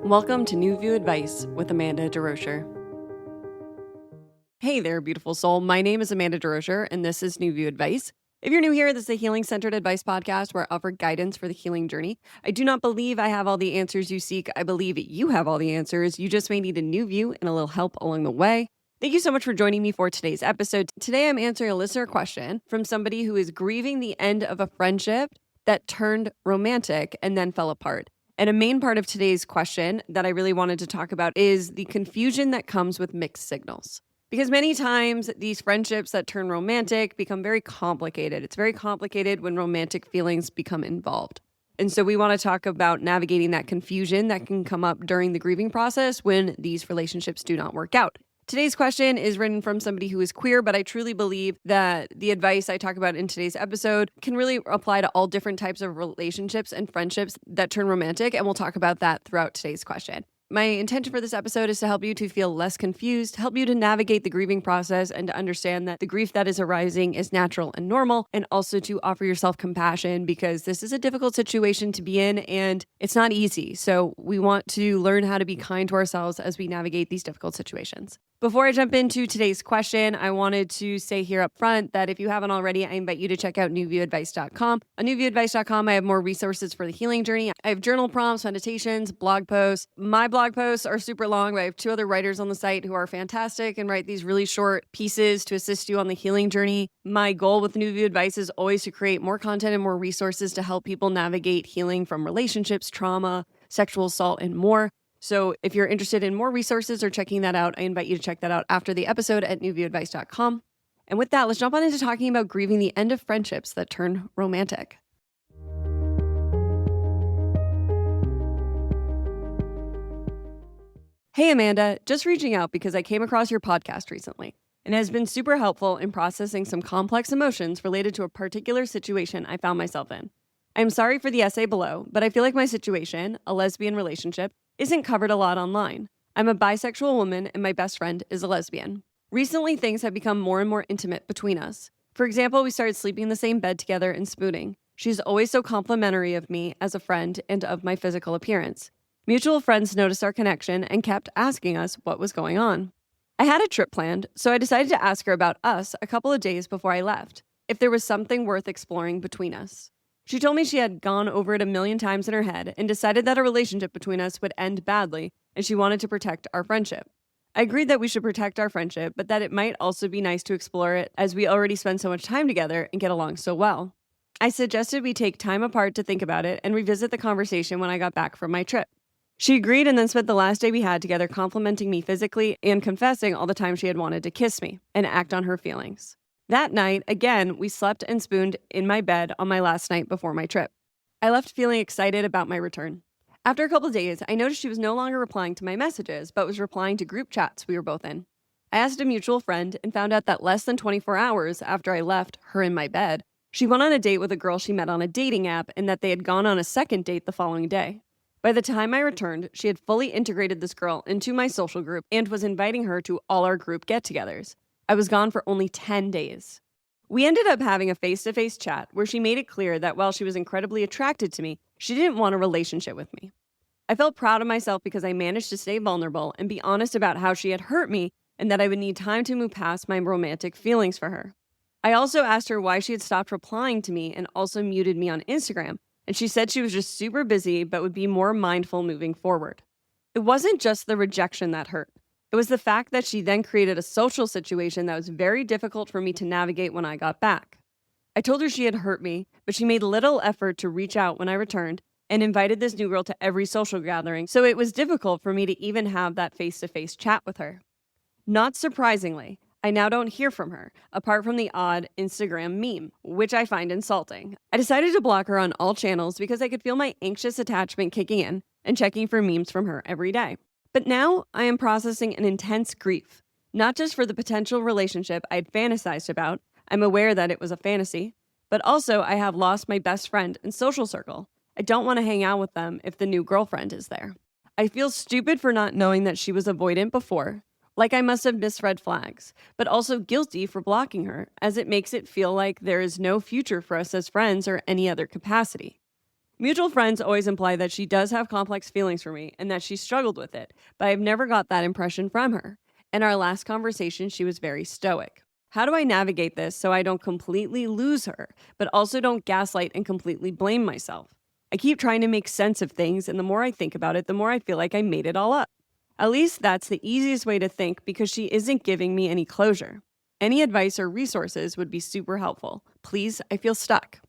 Welcome to New View Advice with Amanda DeRocher. Hey there, beautiful soul. My name is Amanda DeRocher, and this is New View Advice. If you're new here, this is a healing-centered advice podcast where I offer guidance for the healing journey. I do not believe I have all the answers you seek. I believe you have all the answers. You just may need a new view and a little help along the way. Thank you so much for joining me for today's episode. Today, I'm answering a listener question from somebody who is grieving the end of a friendship that turned romantic and then fell apart. And a main part of today's question that I really wanted to talk about is the confusion that comes with mixed signals. Because many times these friendships that turn romantic become very complicated. It's very complicated when romantic feelings become involved. And so we want to talk about navigating that confusion that can come up during the grieving process when these relationships do not work out. Today's question is written from somebody who is queer, but I truly believe that the advice I talk about in today's episode can really apply to all different types of relationships and friendships that turn romantic, and we'll talk about that throughout today's question. My intention for this episode is to help you to feel less confused, help you to navigate the grieving process, and to understand that the grief that is arising is natural and normal, and also to offer yourself compassion because this is a difficult situation to be in and it's not easy. So we want to learn how to be kind to ourselves as we navigate these difficult situations. Before I jump into today's question, I wanted to say here up front that if you haven't already, I invite you to check out newviewadvice.com. On newviewadvice.com, I have more resources for the healing journey. I have journal prompts, meditations, blog posts. My blog posts are super long, but I have two other writers on the site who are fantastic and write these really short pieces to assist you on the healing journey. My goal with New View Advice is always to create more content and more resources to help people navigate healing from relationships, trauma, sexual assault, and more. So if you're interested in more resources or checking that out, I invite you to check that out after the episode at newviewadvice.com. And with that, let's jump on into talking about grieving the end of friendships that turn romantic. Hey, Amanda, just reaching out because I came across your podcast recently and it has been super helpful in processing some complex emotions related to a particular situation I found myself in. I'm sorry for the essay below, but I feel like my situation, a lesbian relationship, isn't covered a lot online. I'm a bisexual woman and my best friend is a lesbian. Recently, things have become more and more intimate between us. For example, we started sleeping in the same bed together and spooning. She's always so complimentary of me as a friend and of my physical appearance. Mutual friends noticed our connection and kept asking us what was going on. I had a trip planned, so I decided to ask her about us a couple of days before I left, if there was something worth exploring between us. She told me she had gone over it a million times in her head and decided that a relationship between us would end badly and she wanted to protect our friendship. I agreed that we should protect our friendship, but that it might also be nice to explore it as we already spend so much time together and get along so well. I suggested we take time apart to think about it and revisit the conversation when I got back from my trip. She agreed and then spent the last day we had together complimenting me physically and confessing all the time she had wanted to kiss me and act on her feelings. That night, again, we slept and spooned in my bed on my last night before my trip. I left feeling excited about my return. After a couple of days, I noticed she was no longer replying to my messages, but was replying to group chats we were both in. I asked a mutual friend and found out that less than 24 hours after I left her in my bed, she went on a date with a girl she met on a dating app and that they had gone on a second date the following day. By the time I returned, she had fully integrated this girl into my social group and was inviting her to all our group get-togethers. I was gone for only 10 days. We ended up having a face-to-face chat where she made it clear that while she was incredibly attracted to me, she didn't want a relationship with me. I felt proud of myself because I managed to stay vulnerable and be honest about how she had hurt me and that I would need time to move past my romantic feelings for her. I also asked her why she had stopped replying to me and also muted me on Instagram, and she said she was just super busy but would be more mindful moving forward. It wasn't just the rejection that hurt. It was the fact that she then created a social situation that was very difficult for me to navigate when I got back. I told her she had hurt me, but she made little effort to reach out when I returned and invited this new girl to every social gathering, so it was difficult for me to even have that face-to-face chat with her. Not surprisingly, I now don't hear from her, apart from the odd Instagram meme, which I find insulting. I decided to block her on all channels because I could feel my anxious attachment kicking in and checking for memes from her every day. But now I am processing an intense grief, not just for the potential relationship I'd fantasized about. I'm aware that it was a fantasy, but also I have lost my best friend and social circle. I don't want to hang out with them if the new girlfriend is there. I feel stupid for not knowing that she was avoidant before, like I must have missed red flags, but also guilty for blocking her, as it makes it feel like there is no future for us as friends or any other capacity. Mutual friends always imply that she does have complex feelings for me and that she struggled with it, but I've never got that impression from her. In our last conversation, she was very stoic. How do I navigate this so I don't completely lose her, but also don't gaslight and completely blame myself? I keep trying to make sense of things, and the more I think about it, the more I feel like I made it all up. At least that's the easiest way to think because she isn't giving me any closure. Any advice or resources would be super helpful. Please, I feel stuck.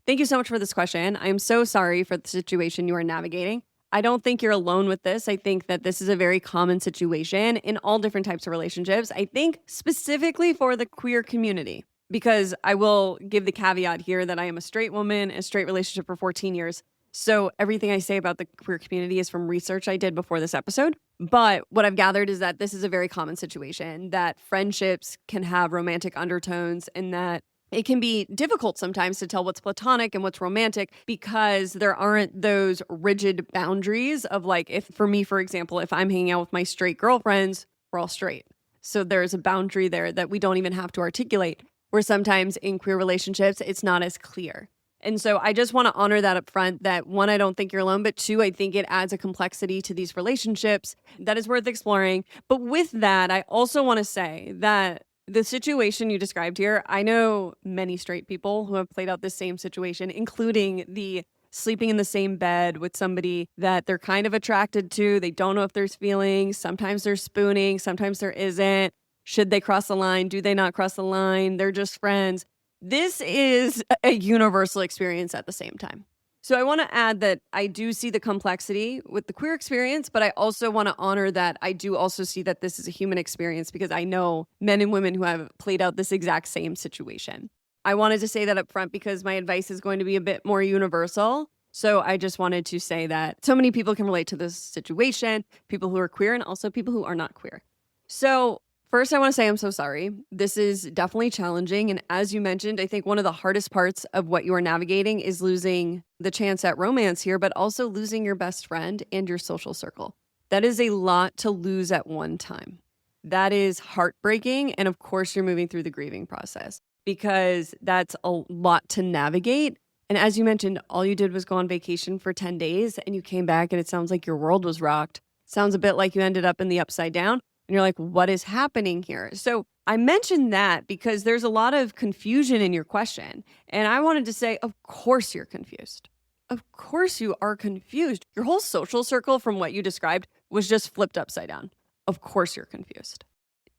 Thank you so much for this question. I am so sorry for the situation you are navigating. I don't think you're alone with this. I think that this is a very common situation in all different types of relationships. I think specifically for the queer community, because I will give the caveat here that I am a straight woman, a straight relationship for 14 years. So everything I say about the queer community is from research I did before this episode. But what I've gathered is that this is a very common situation, that friendships can have romantic undertones and that it can be difficult sometimes to tell what's platonic and what's romantic because there aren't those rigid boundaries of like, if for me, for example, if I'm hanging out with my straight girlfriends, we're all straight. So there's a boundary there that we don't even have to articulate, where sometimes in queer relationships, it's not as clear. And so I just want to honor that up front, that one, I don't think you're alone, but two, I think it adds a complexity to these relationships that is worth exploring. But with that, I also want to say that the situation you described here, I know many straight people who have played out this same situation, including the sleeping in the same bed with somebody that they're kind of attracted to. They don't know if there's feelings. Sometimes there's spooning. Sometimes there isn't. Should they cross the line? Do they not cross the line? They're just friends. This is a universal experience at the same time. So I want to add that I do see the complexity with the queer experience, but I also want to honor that I do also see that this is a human experience because I know men and women who have played out this exact same situation. I wanted to say that up front because my advice is going to be a bit more universal. So I just wanted to say that so many people can relate to this situation, people who are queer and also people who are not queer. So first, I want to say I'm so sorry. This is definitely challenging. And as you mentioned, I think one of the hardest parts of what you are navigating is losing the chance at romance here, but also losing your best friend and your social circle. That is a lot to lose at one time. That is heartbreaking. And of course, you're moving through the grieving process because that's a lot to navigate. And as you mentioned, all you did was go on vacation for 10 days and you came back and it sounds like your world was rocked. Sounds a bit like you ended up in the upside down. And you're like, what is happening here? So I mentioned that because there's a lot of confusion in your question. And I wanted to say, of course you're confused. Of course you are confused. Your whole social circle from what you described was just flipped upside down. Of course you're confused.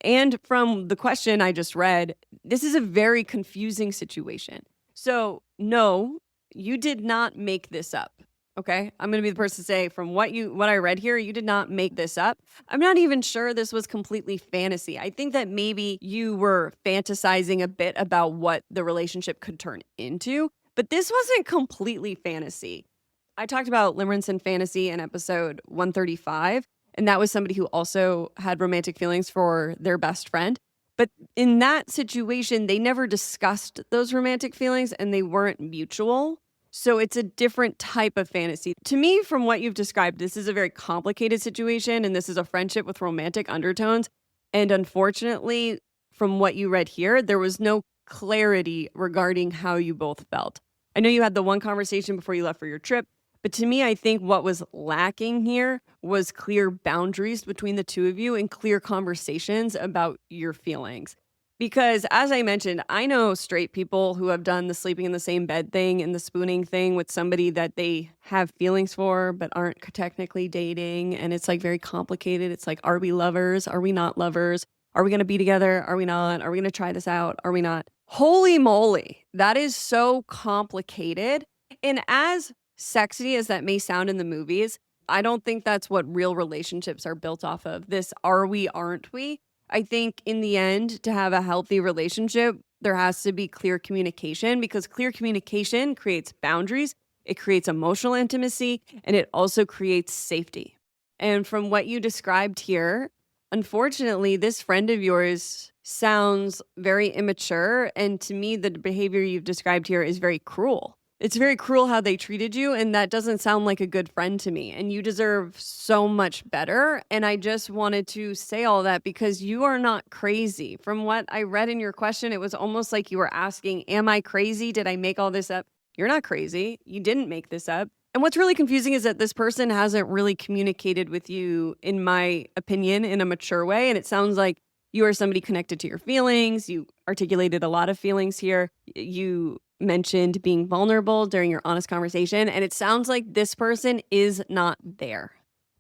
And from the question I just read, this is a very confusing situation. So no, you did not make this up. Okay, I'm going to be the person to say from what I read here, you did not make this up. I'm not even sure this was completely fantasy. I think that maybe you were fantasizing a bit about what the relationship could turn into, but this wasn't completely fantasy. I talked about limerence and fantasy in episode 135, and that was somebody who also had romantic feelings for their best friend. But in that situation, they never discussed those romantic feelings and they weren't mutual. So it's a different type of fantasy. To me, from what you've described, this is a very complicated situation and this is a friendship with romantic undertones. And unfortunately, from what you read here, there was no clarity regarding how you both felt. I know you had the one conversation before you left for your trip, but to me, I think what was lacking here was clear boundaries between the two of you and clear conversations about your feelings. Because as I mentioned, I know straight people who have done the sleeping in the same bed thing and the spooning thing with somebody that they have feelings for but aren't technically dating. And it's like very complicated. It's like, are we lovers? Are we not lovers? Are we going to be together? Are we not? Are we going to try this out? Are we not? Holy moly. That is so complicated. And as sexy as that may sound in the movies, I don't think that's what real relationships are built off of. This are we, aren't we? I think in the end, to have a healthy relationship, there has to be clear communication because clear communication creates boundaries, it creates emotional intimacy, and it also creates safety. And from what you described here, unfortunately, this friend of yours sounds very immature. And to me, the behavior you've described here is very cruel. It's very cruel how they treated you, and that doesn't sound like a good friend to me. And you deserve so much better. And I just wanted to say all that because you are not crazy. From what I read in your question, it was almost like you were asking, am I crazy? Did I make all this up? You're not crazy. You didn't make this up. And what's really confusing is that this person hasn't really communicated with you, in my opinion, in a mature way. And it sounds like you are somebody connected to your feelings. You articulated a lot of feelings here. You mentioned being vulnerable during your honest conversation. And it sounds like this person is not there.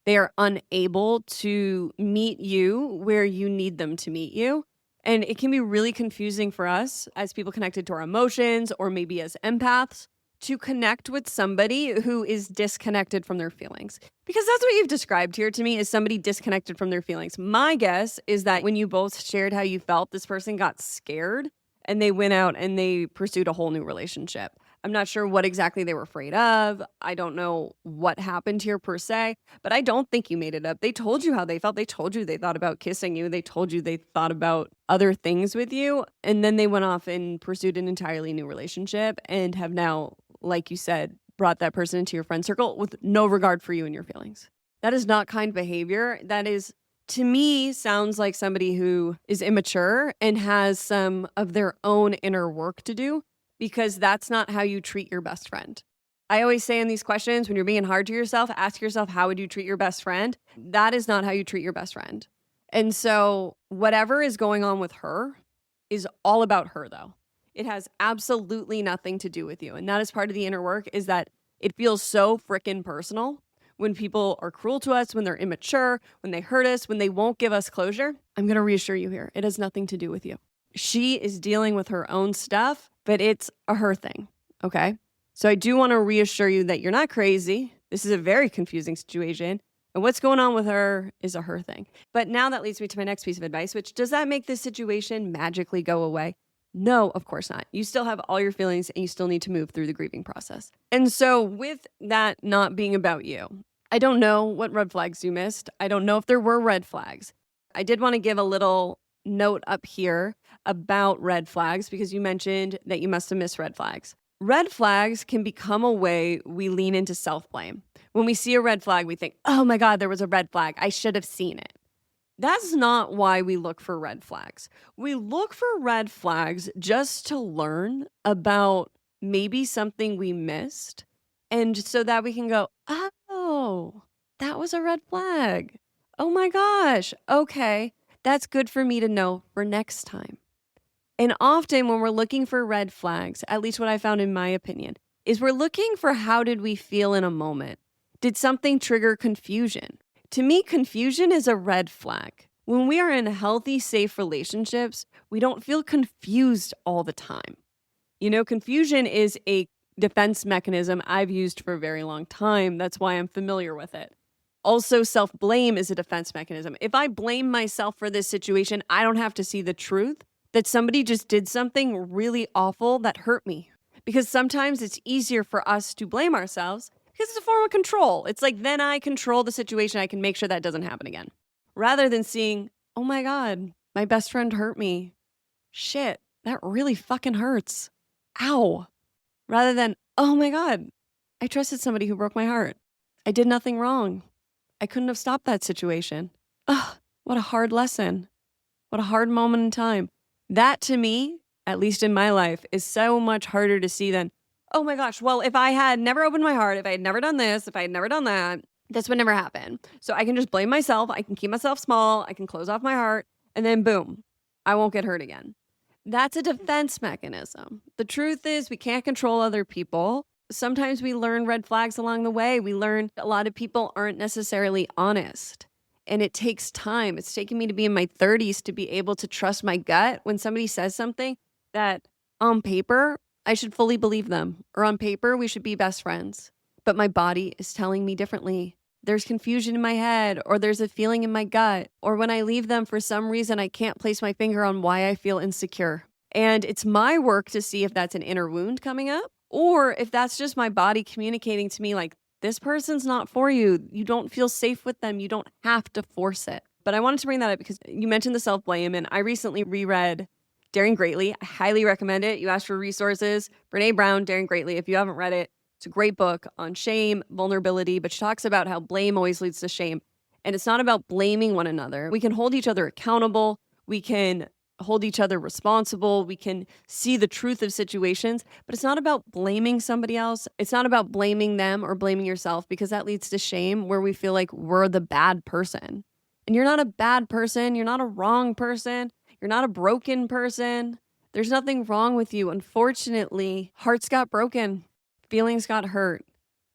They are unable to meet you where you need them to meet you. And it can be really confusing for us as people connected to our emotions, or maybe as empaths, to connect with somebody who is disconnected from their feelings. Because that's what you've described here to me, is somebody disconnected from their feelings. My guess is that when you both shared how you felt, this person got scared and they went out and they pursued a whole new relationship. I'm not sure what exactly they were afraid of. I don't know what happened here per se, but I don't think you made it up. They told you how they felt. They told you they thought about kissing you. They told you they thought about other things with you. And then they went off and pursued an entirely new relationship and have now, like you said, brought that person into your friend circle with no regard for you and your feelings. That is not kind behavior. That is, to me, sounds like somebody who is immature and has some of their own inner work to do, because that's not how you treat your best friend. I always say in these questions, when you're being hard to yourself, ask yourself, how would you treat your best friend? That is not how you treat your best friend. And so whatever is going on with her is all about her, though. It has absolutely nothing to do with you. And that is part of the inner work, is that it feels so frickin' personal when people are cruel to us, when they're immature, when they hurt us, when they won't give us closure. I'm going to reassure you here. It has nothing to do with you. She is dealing with her own stuff, but it's a her thing, okay? So I do want to reassure you that you're not crazy. This is a very confusing situation. And what's going on with her is a her thing. But now that leads me to my next piece of advice, which, does that make this situation magically go away? No, of course not. You still have all your feelings and you still need to move through the grieving process. And so with that not being about you, I don't know what red flags you missed. I don't know if there were red flags. I did want to give a little note up here about red flags, because you mentioned that you must have missed red flags. Red flags can become a way we lean into self-blame. When we see a red flag, we think, oh my God, there was a red flag. I should have seen it. That's not why we look for red flags. We look for red flags just to learn about maybe something we missed, and so that we can go, oh, that was a red flag. Oh my gosh. Okay. That's good for me to know for next time. And often when we're looking for red flags, at least what I found in my opinion, is we're looking for, how did we feel in a moment? Did something trigger confusion? To me, confusion is a red flag. When we are in healthy, safe relationships, we don't feel confused all the time. You know, confusion is a defense mechanism I've used for a very long time. That's why I'm familiar with it. Also, self-blame is a defense mechanism. If I blame myself for this situation, I don't have to see the truth that somebody just did something really awful that hurt me. Because sometimes it's easier for us to blame ourselves because it's a form of control. It's like, then I control the situation. I can make sure that doesn't happen again. Rather than seeing, oh my God, my best friend hurt me. Shit, that really fucking hurts. Ow. Rather than, oh my God, I trusted somebody who broke my heart. I did nothing wrong. I couldn't have stopped that situation. Ugh, what a hard lesson. What a hard moment in time. That, to me, at least in my life, is so much harder to see than, oh my gosh, well, if I had never opened my heart, if I had never done this, if I had never done that, this would never happen. So I can just blame myself. I can keep myself small. I can close off my heart. And then boom, I won't get hurt again. That's a defense mechanism. The truth is, we can't control other people. Sometimes we learn red flags along the way. We learn a lot of people aren't necessarily honest. And it takes time. It's taken me to be in my 30s to be able to trust my gut when somebody says something that on paper, I should fully believe them. Or on paper, we should be best friends. But my body is telling me differently. There's confusion in my head, or there's a feeling in my gut. Or when I leave them, for some reason, I can't place my finger on why I feel insecure. And it's my work to see if that's an inner wound coming up, or if that's just my body communicating to me like, this person's not for you. You don't feel safe with them. You don't have to force it. But I wanted to bring that up because you mentioned the self-blame, and I recently reread Daring Greatly. I highly recommend it. You asked for resources. Brene Brown, Daring Greatly. If you haven't read it, it's a great book on shame, vulnerability, but she talks about how blame always leads to shame. And it's not about blaming one another. We can hold each other accountable. We can hold each other responsible. We can see the truth of situations, but it's not about blaming somebody else. It's not about blaming them or blaming yourself, because that leads to shame, where we feel like we're the bad person. And you're not a bad person. You're not a wrong person. You're not a broken person. There's nothing wrong with you. Unfortunately, hearts got broken, feelings got hurt,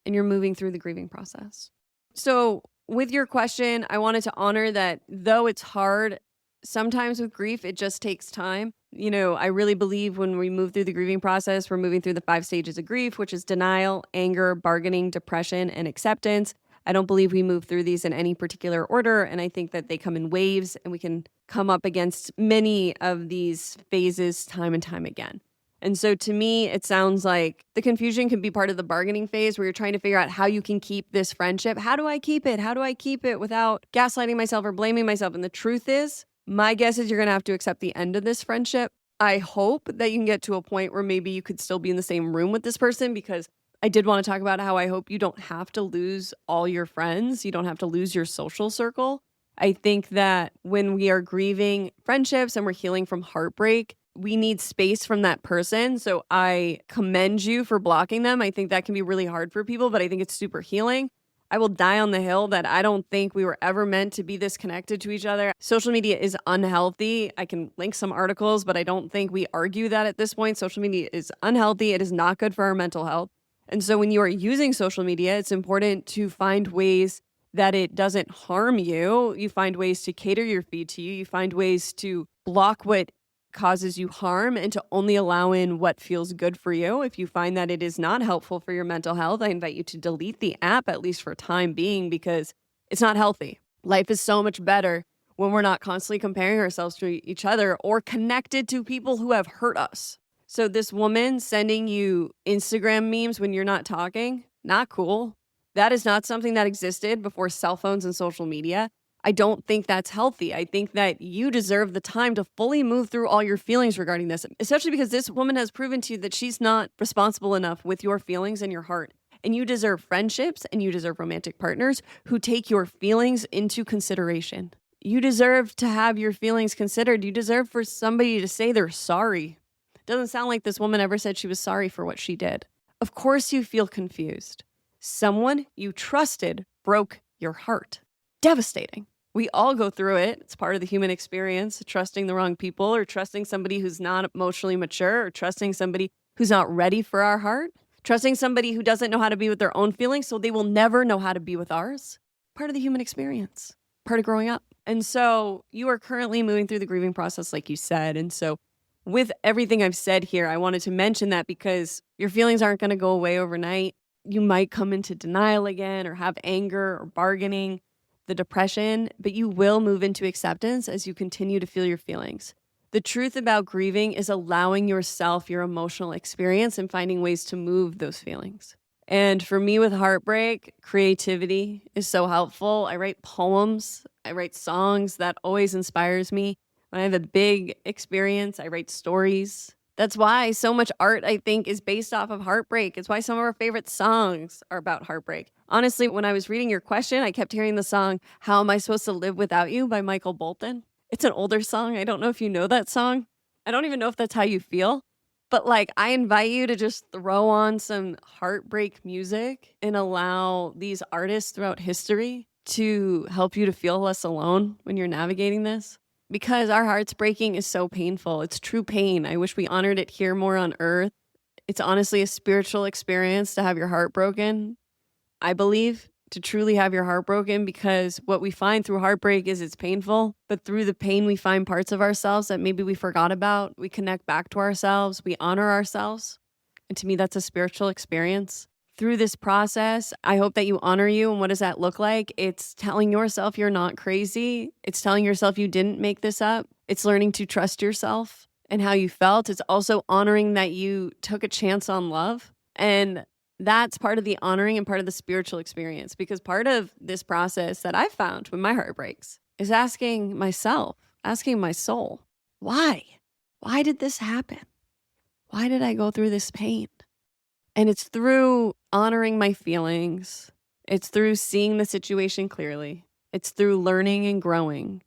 and you're moving through the grieving process. So with your question, I wanted to honor that though it's hard, sometimes with grief, it just takes time. I really believe when we move through the grieving process, we're moving through the 5 stages of grief, which is denial, anger, bargaining, depression, and acceptance. I don't believe we move through these in any particular order, and I think that they come in waves, and we can come up against many of these phases time and time again. And so to me, it sounds like the confusion can be part of the bargaining phase, where you're trying to figure out how you can keep this friendship. How do I keep it? How do I keep it without gaslighting myself or blaming myself? And the truth is, my guess is you're going to have to accept the end of this friendship. I hope that you can get to a point where maybe you could still be in the same room with this person, because I did want to talk about how I hope you don't have to lose all your friends. You don't have to lose your social circle. I think that when we are grieving friendships and we're healing from heartbreak, we need space from that person. So I commend you for blocking them. I think that can be really hard for people, but I think it's super healing. I will die on the hill that I don't think we were ever meant to be this connected to each other. Social media is unhealthy. I can link some articles, but I don't think we argue that at this point. Social media is unhealthy. It is not good for our mental health. And so when you are using social media, it's important to find ways that it doesn't harm you. You find ways to cater your feed to you. You find ways to block what causes you harm and to only allow in what feels good for you. If you find that it is not helpful for your mental health, I invite you to delete the app, at least for time being, because it's not healthy. Life is so much better when we're not constantly comparing ourselves to each other or connected to people who have hurt us. So this woman sending you Instagram memes when you're not talking, not cool. That is not something that existed before cell phones and social media. I don't think that's healthy. I think that you deserve the time to fully move through all your feelings regarding this, especially because this woman has proven to you that she's not responsible enough with your feelings and your heart. And you deserve friendships and you deserve romantic partners who take your feelings into consideration. You deserve to have your feelings considered. You deserve for somebody to say they're sorry. Doesn't sound like this woman ever said she was sorry for what she did. Of course you feel confused. Someone you trusted broke your heart. Devastating. We all go through it. It's part of the human experience, trusting the wrong people or trusting somebody who's not emotionally mature or trusting somebody who's not ready for our heart, trusting somebody who doesn't know how to be with their own feelings, so they will never know how to be with ours. Part of the human experience, part of growing up. And so you are currently moving through the grieving process, like you said. And so with everything I've said here, I wanted to mention that because your feelings aren't going to go away overnight. You might come into denial again or have anger or bargaining, the depression, but you will move into acceptance as you continue to feel your feelings. The truth about grieving is allowing yourself your emotional experience and finding ways to move those feelings. And for me with heartbreak, creativity is so helpful. I write poems, I write songs. That always inspires me. When I have a big experience, I write stories. That's why so much art, I think, is based off of heartbreak. It's why some of our favorite songs are about heartbreak. Honestly, when I was reading your question, I kept hearing the song, How Am I Supposed to Live Without You by Michael Bolton. It's an older song. I don't know if you know that song. I don't even know if that's how you feel. But I invite you to just throw on some heartbreak music and allow these artists throughout history to help you to feel less alone when you're navigating this. Because our hearts breaking is so painful. It's true pain. I wish we honored it here more on earth. It's honestly a spiritual experience to have your heart broken. I believe to truly have your heart broken, because what we find through heartbreak is it's painful, but through the pain we find parts of ourselves that maybe we forgot about. We connect back to ourselves. We honor ourselves. And to me, that's a spiritual experience. Through this process, I hope that you honor you. And what does that look like? It's telling yourself you're not crazy. It's telling yourself you didn't make this up. It's learning to trust yourself and how you felt. It's also honoring that you took a chance on love. And that's part of the honoring and part of the spiritual experience, because part of this process that I've found when my heart breaks is asking myself, asking my soul, why? Why did this happen? Why did I go through this pain? And it's through honoring my feelings. It's through seeing the situation clearly. It's through learning and growing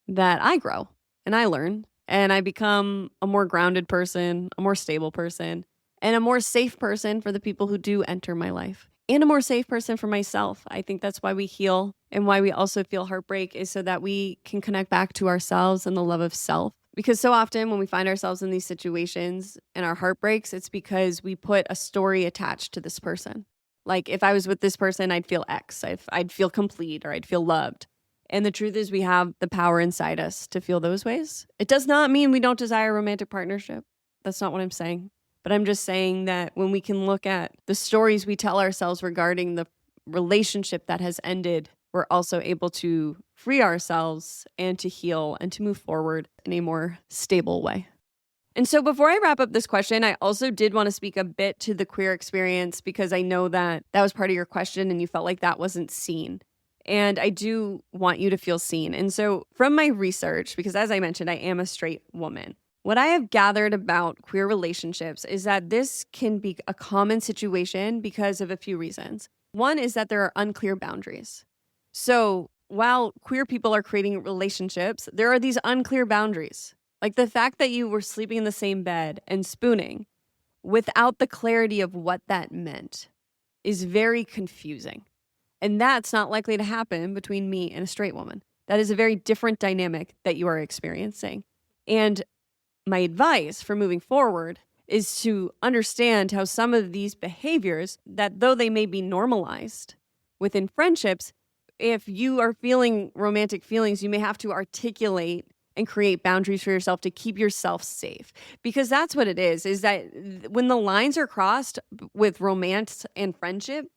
that I grow and I learn and I become a more grounded person, a more stable person, and a more safe person for the people who do enter my life, and a more safe person for myself. I think that's why we heal and why we also feel heartbreak, is so that we can connect back to ourselves and the love of self. Because so often when we find ourselves in these situations and our heart breaks, it's because we put a story attached to this person. Like, if I was with this person, I'd feel X, I'd feel complete, or I'd feel loved. And the truth is, we have the power inside us to feel those ways. It does not mean we don't desire a romantic partnership. That's not what I'm saying. But I'm just saying that when we can look at the stories we tell ourselves regarding the relationship that has ended, we're also able to free ourselves and to heal and to move forward in a more stable way. And so before I wrap up this question, I also did want to speak a bit to the queer experience, because I know that that was part of your question and you felt like that wasn't seen. And I do want you to feel seen. And so from my research, because as I mentioned, I am a straight woman, what I have gathered about queer relationships is that this can be a common situation because of a few reasons. One is that there are unclear boundaries. So while queer people are creating relationships, there are these unclear boundaries. Like the fact that you were sleeping in the same bed and spooning without the clarity of what that meant is very confusing. And that's not likely to happen between me and a straight woman. That is a very different dynamic that you are experiencing. And my advice for moving forward is to understand how some of these behaviors, that though they may be normalized within friendships, if you are feeling romantic feelings, you may have to articulate and create boundaries for yourself to keep yourself safe. Because that's what it is that when the lines are crossed with romance and friendship,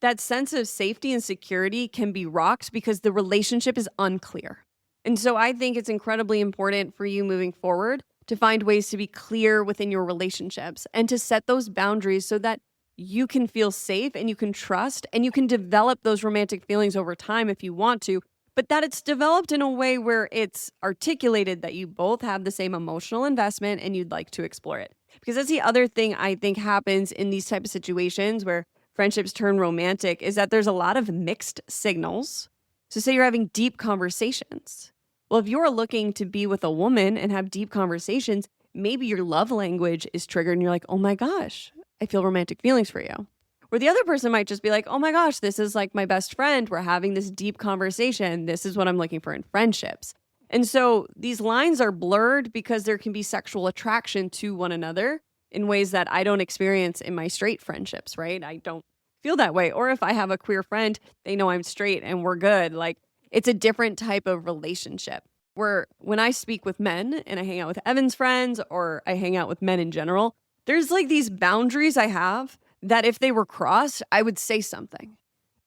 that sense of safety and security can be rocked because the relationship is unclear. And so I think it's incredibly important for you moving forward to find ways to be clear within your relationships and to set those boundaries so that you can feel safe and you can trust and you can develop those romantic feelings over time if you want to, but that it's developed in a way where it's articulated that you both have the same emotional investment and you'd like to explore it. Because that's the other thing I think happens in these type of situations where friendships turn romantic, is that there's a lot of mixed signals. So say you're having deep conversations. Well, if you're looking to be with a woman and have deep conversations, maybe your love language is triggered and you're like, oh my gosh, I feel romantic feelings for you. Or the other person might just be like, oh my gosh, this is like my best friend. We're having this deep conversation. This is what I'm looking for in friendships. And so these lines are blurred because there can be sexual attraction to one another in ways that I don't experience in my straight friendships, right? I don't feel that way. Or if I have a queer friend, they know I'm straight and we're good. Like, it's a different type of relationship where when I speak with men and I hang out with Evan's friends or I hang out with men in general, there's like these boundaries I have that if they were crossed, I would say something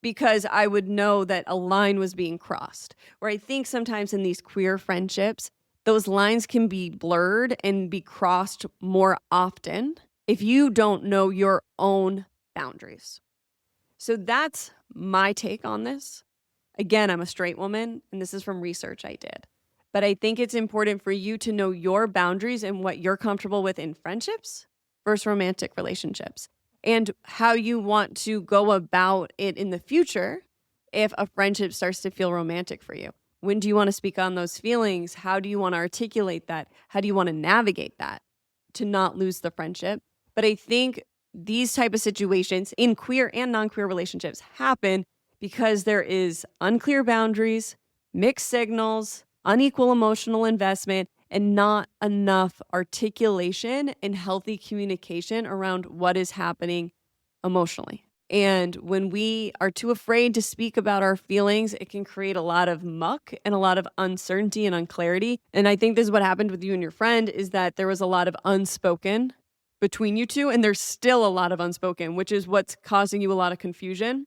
because I would know that a line was being crossed. Where I think sometimes in these queer friendships, those lines can be blurred and be crossed more often if you don't know your own boundaries. So that's my take on this. Again, I'm a straight woman, and this is from research I did. But I think it's important for you to know your boundaries and what you're comfortable with in friendships versus romantic relationships, and how you want to go about it in the future if a friendship starts to feel romantic for you. When do you want to speak on those feelings? How do you want to articulate that? How do you want to navigate that to not lose the friendship? But I think these type of situations in queer and non-queer relationships happen because there is unclear boundaries, mixed signals, unequal emotional investment, and not enough articulation and healthy communication around what is happening emotionally. And when we are too afraid to speak about our feelings, it can create a lot of muck and a lot of uncertainty and unclarity. And I think this is what happened with you and your friend, is that there was a lot of unspoken between you two, and there's still a lot of unspoken, which is what's causing you a lot of confusion.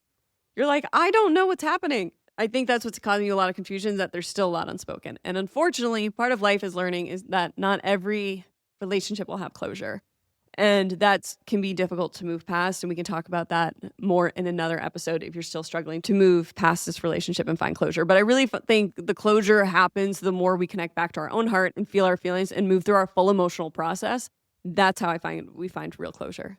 You're like, I don't know what's happening. I think that's what's causing you a lot of confusion, that there's still a lot unspoken. And unfortunately, part of life is learning is that not every relationship will have closure. And that can be difficult to move past. And we can talk about that more in another episode if you're still struggling to move past this relationship and find closure. But I really think the closure happens the more we connect back to our own heart and feel our feelings and move through our full emotional process. That's how we find real closure.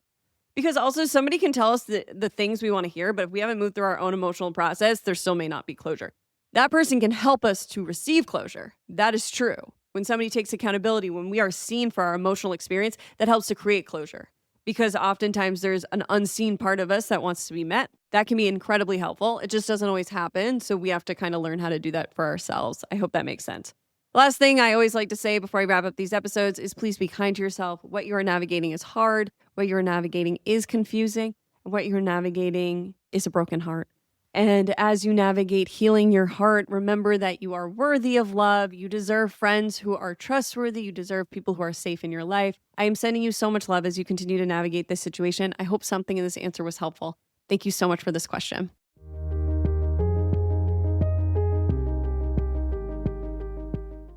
Because also somebody can tell us the things we want to hear, but if we haven't moved through our own emotional process, there still may not be closure. That person can help us to receive closure. That is true. when somebody takes accountability, when we are seen for our emotional experience, that helps to create closure. Because oftentimes there's an unseen part of us that wants to be met. That can be incredibly helpful. It just doesn't always happen. So we have to kind of learn how to do that for ourselves. I hope that makes sense. Last thing I always like to say before I wrap up these episodes is please be kind to yourself. What you are navigating is hard. What you're navigating is confusing. And what you're navigating is a broken heart. And as you navigate healing your heart, remember that you are worthy of love. You deserve friends who are trustworthy. You deserve people who are safe in your life. I am sending you so much love as you continue to navigate this situation. I hope something in this answer was helpful. Thank you so much for this question.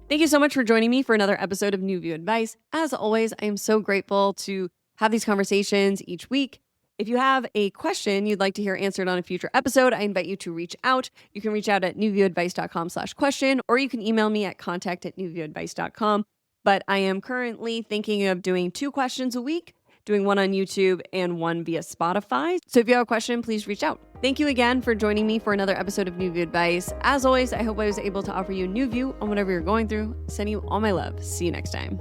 Thank you so much for joining me for another episode of New View Advice. As always, I am so grateful to have these conversations each week. If you have a question you'd like to hear answered on a future episode, I invite you to reach out. You can reach out at newviewadvice.com/question, or you can email me at contact@newviewadvice.com. But I am currently thinking of doing 2 questions a week, doing one on YouTube and one via Spotify. So if you have a question, please reach out. Thank you again for joining me for another episode of New View Advice. As always, I hope I was able to offer you a new view on whatever you're going through. Sending you all my love. See you next time.